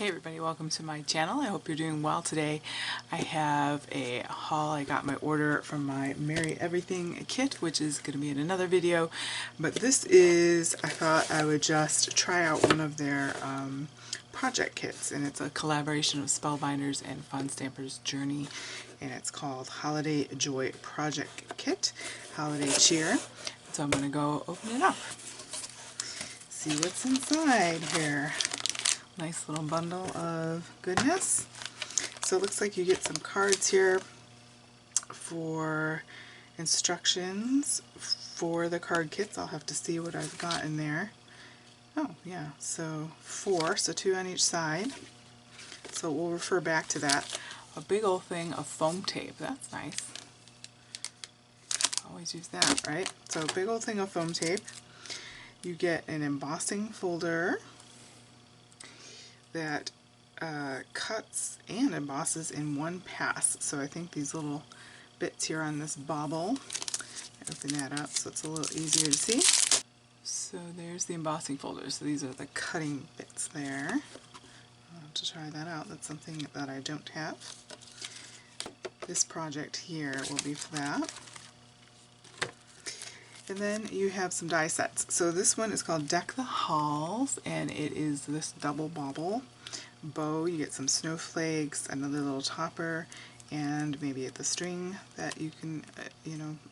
Hey everybody, welcome to my channel. I hope you're doing well today. I have a haul. I got my order from my Merry Everything kit, which is going to be in another video. But this is, I thought I would just try out one of their project kits. And it's a collaboration of Spellbinders and Fun Stampers Journey. And it's called Holiday Joy Project Kit, Holiday Cheer. So I'm going to go open it up. See what's inside here. Nice little bundle of goodness. So it looks like you get some cards here for instructions for the card kits. I'll have to see what I've got in there. Oh yeah, so 4, so 2 on each side. So we'll refer back to that. A big old thing of foam tape. That's nice. Always use that, right? So a big old thing of foam tape. You get an embossing folder that cuts and embosses in one pass. So I think these little bits here on this bobble, open that up so it's a little easier to see. So there's the embossing folder. So these are the cutting bits there. I'll have to try that out. That's something that I don't have. This project here will be for that. And then you have some die sets. So this one is called Deck the Halls, and it is this double bobble bow. You get some snowflakes, another little topper, and maybe the string that you can,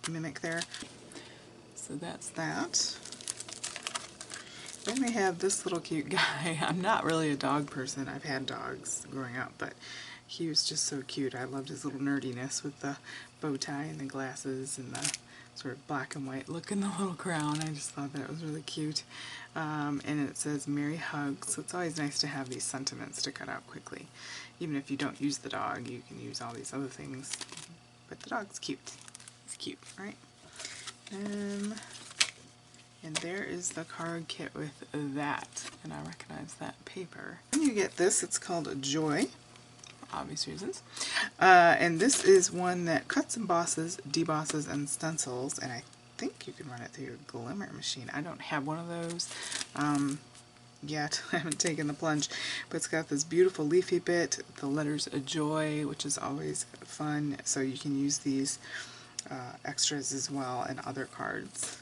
mimic there. So that's that. Then we have this little cute guy. I'm not really a dog person. I've had dogs growing up, but he was just so cute. I loved his little nerdiness with the bow tie and the glasses and the sort of black and white look in the little crown. I just thought that was really cute. And it says Merry Hugs, so it's always nice to have these sentiments to cut out quickly. Even if you don't use the dog, you can use all these other things. But the dog's cute. He's cute, right? And there is the card kit with that. And I recognize that paper. Then you get this, it's called Joy. Obvious reasons. And this is one that cuts, embosses, debosses, and stencils, and I think you can run it through your glimmer machine. I don't have one of those yet. I haven't taken the plunge, but it's got this beautiful leafy bit, the letters Joy, which is always fun, so you can use these extras as well and other cards.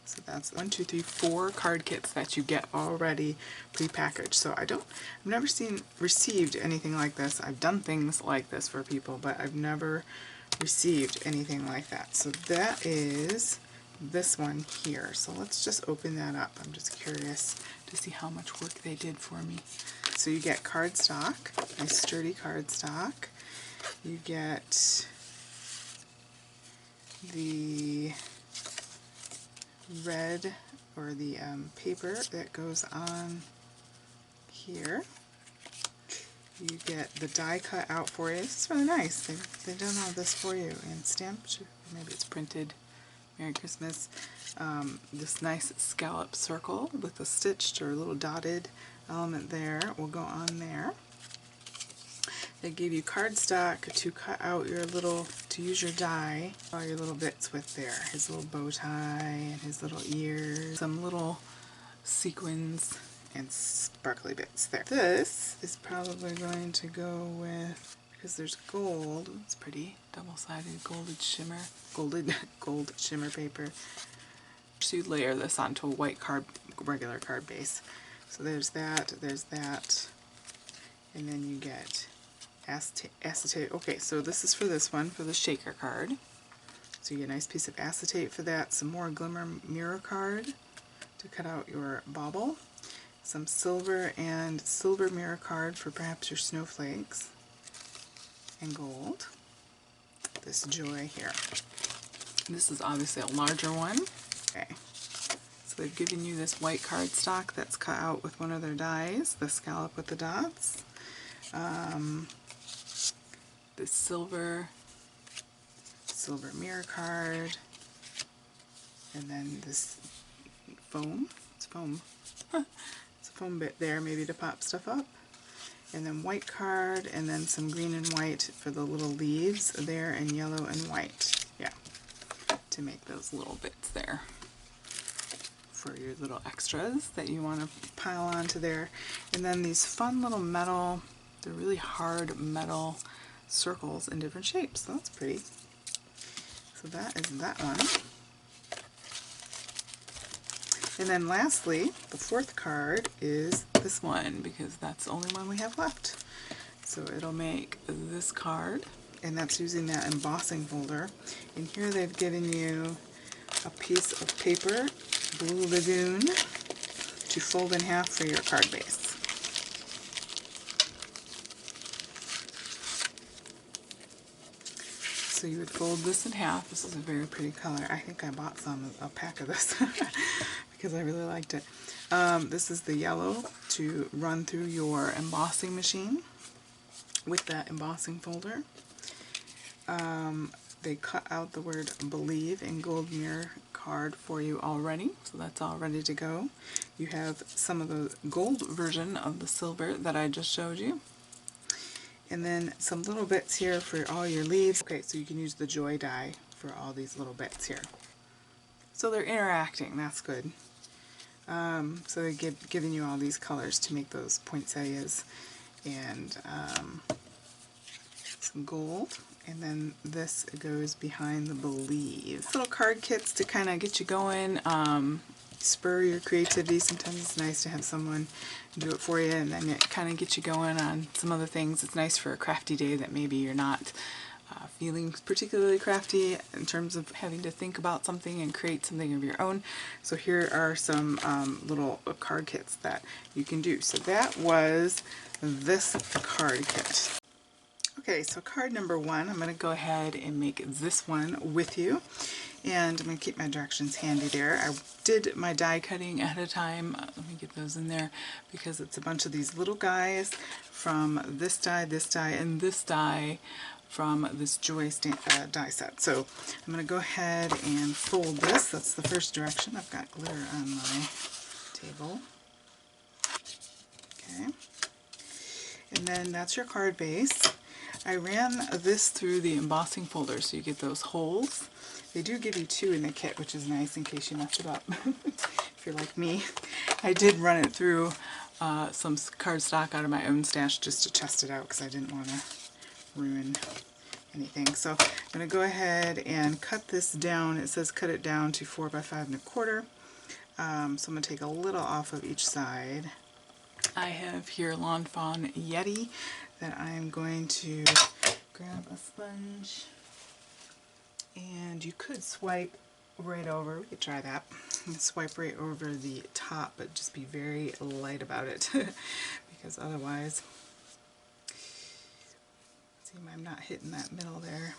So that's 4 card kits that you get already pre-packaged. So I've never received anything like this. I've done things like this for people, but I've never received anything like that. So that is this one here. So let's just open that up. I'm just curious to see how much work they did for me. So you get cardstock, nice sturdy cardstock. You get the red, or the paper that goes on here. You get the die cut out for you. This is really nice. They've done all this for you and stamped. Maybe it's printed. Merry Christmas. This nice scallop circle with a stitched or a little dotted element there will go on there. They gave you cardstock to cut out your little, to use your die, all your little bits with there. His little bow tie and his little ears, some little sequins and sparkly bits there. This is probably going to go with, because there's gold, it's pretty, double-sided gold shimmer paper. So you layer this onto a white regular card base. So there's that, and then you get acetate. Okay, so this is for this one, for the shaker card. So you get a nice piece of acetate for that, some more glimmer mirror card to cut out your bauble, some silver and silver mirror card for perhaps your snowflakes, and gold. This Joy here. This is obviously a larger one. Okay. So they've given you this white cardstock that's cut out with one of their dies, the scallop with the dots. The silver mirror card, and then this foam. It's foam. It's a foam bit there, maybe to pop stuff up. And then white card, and then some green and white for the little leaves there, and yellow and white. Yeah, to make those little bits there. for your little extras that you want to pile onto there. And then these fun little metal, they're really hard metal circles in different shapes. So that's pretty. So that is that one. And then lastly, the fourth card is this one, because that's the only one we have left. So it'll make this card, and that's using that embossing folder. And here they've given you a piece of paper, Blue Lagoon, to fold in half for your card base. So you would fold this in half. This is a very pretty color. I think I bought a pack of this because I really liked it. This is the yellow to run through your embossing machine with that embossing folder. They cut out the word believe in gold mirror card for you already, so that's all ready to go. You have some of the gold version of the silver that I just showed you. And then some little bits here for all your leaves. Okay, so you can use the joy die for all these little bits here. So they're interacting, that's good. So they're giving you all these colors to make those poinsettias, and some gold. And then this goes behind the believe. Little card kits to kind of get you going, spur your creativity. Sometimes it's nice to have someone do it for you, and then it kind of gets you going on some other things. It's nice for a crafty day that maybe you're not feeling particularly crafty in terms of having to think about something and create something of your own. So here are some little card kits that you can do. So that was this card kit. Okay, so card number one, I'm going to go ahead and make this one with you. And I'm going to keep my directions handy there. I did my die cutting ahead of time. Let me get those in there because it's a bunch of these little guys from this die, and this die from this Joy die set. So I'm going to go ahead and fold this. That's the first direction. I've got glitter on my table. Okay. And then that's your card base. I ran this through the embossing folder so you get those holes. They do give you two in the kit, which is nice in case you mess it up. If you're like me. I did run it through some cardstock out of my own stash just to test it out because I didn't want to ruin anything. So I'm going to go ahead and cut this down. It says cut it down to 4 by 5 1/4. So I'm going to take a little off of each side. I have here Lawn Fawn Yeti that I'm going to grab a sponge, and you could swipe right over. We could try that. Swipe right over the top, but just be very light about it because otherwise, see, I'm not hitting that middle there.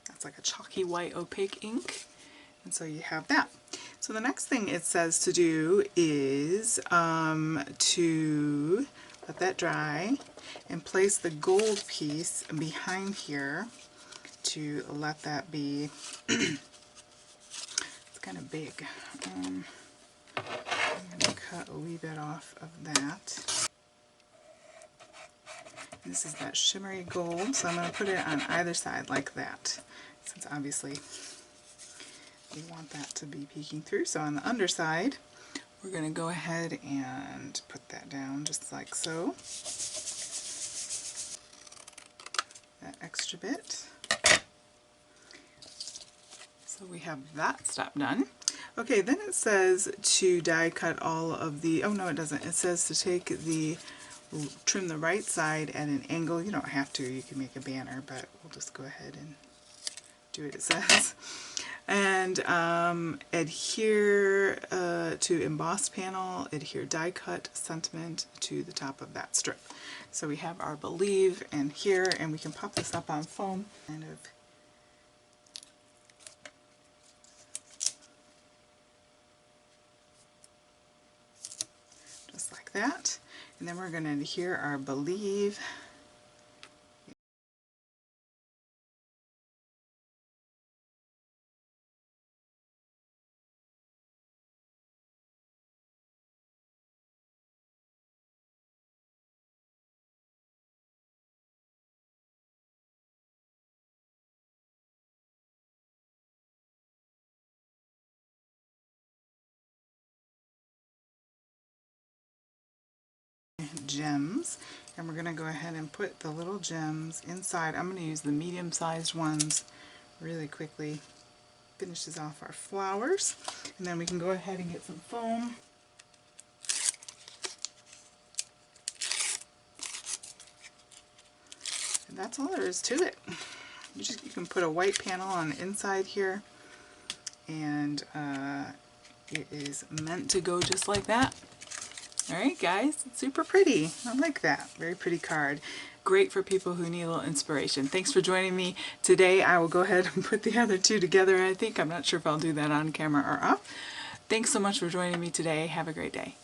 That's like a chalky white opaque ink, and so you have that. So the next thing it says to do is to let that dry and place the gold piece behind here to let that be, it's kind of big. I'm going to cut a wee bit off of that. This is that shimmery gold, so I'm going to put it on either side like that, since obviously we want that to be peeking through. So on the underside, we're going to go ahead and put that down just like so. That extra bit. So we have that step done. Okay, then it says to die cut all of the, oh no it doesn't, it says to trim the right side at an angle. You don't have to, you can make a banner, but we'll just go ahead and do what it says. And adhere to embossed panel, adhere die cut sentiment to the top of that strip. So we have our believe and here, and we can pop this up on foam, kind of just like that. And then we're going to adhere our believe gems, and we're going to go ahead and put the little gems inside. I'm going to use the medium-sized ones really quickly. Finishes off our flowers, and then we can go ahead and get some foam. And that's all there is to it. You can put a white panel on the inside here, and it is meant to go just like that. Alright guys, it's super pretty. I like that. Very pretty card. Great for people who need a little inspiration. Thanks for joining me today. I will go ahead and put the other two together, I think. I'm not sure if I'll do that on camera or off. Thanks so much for joining me today. Have a great day.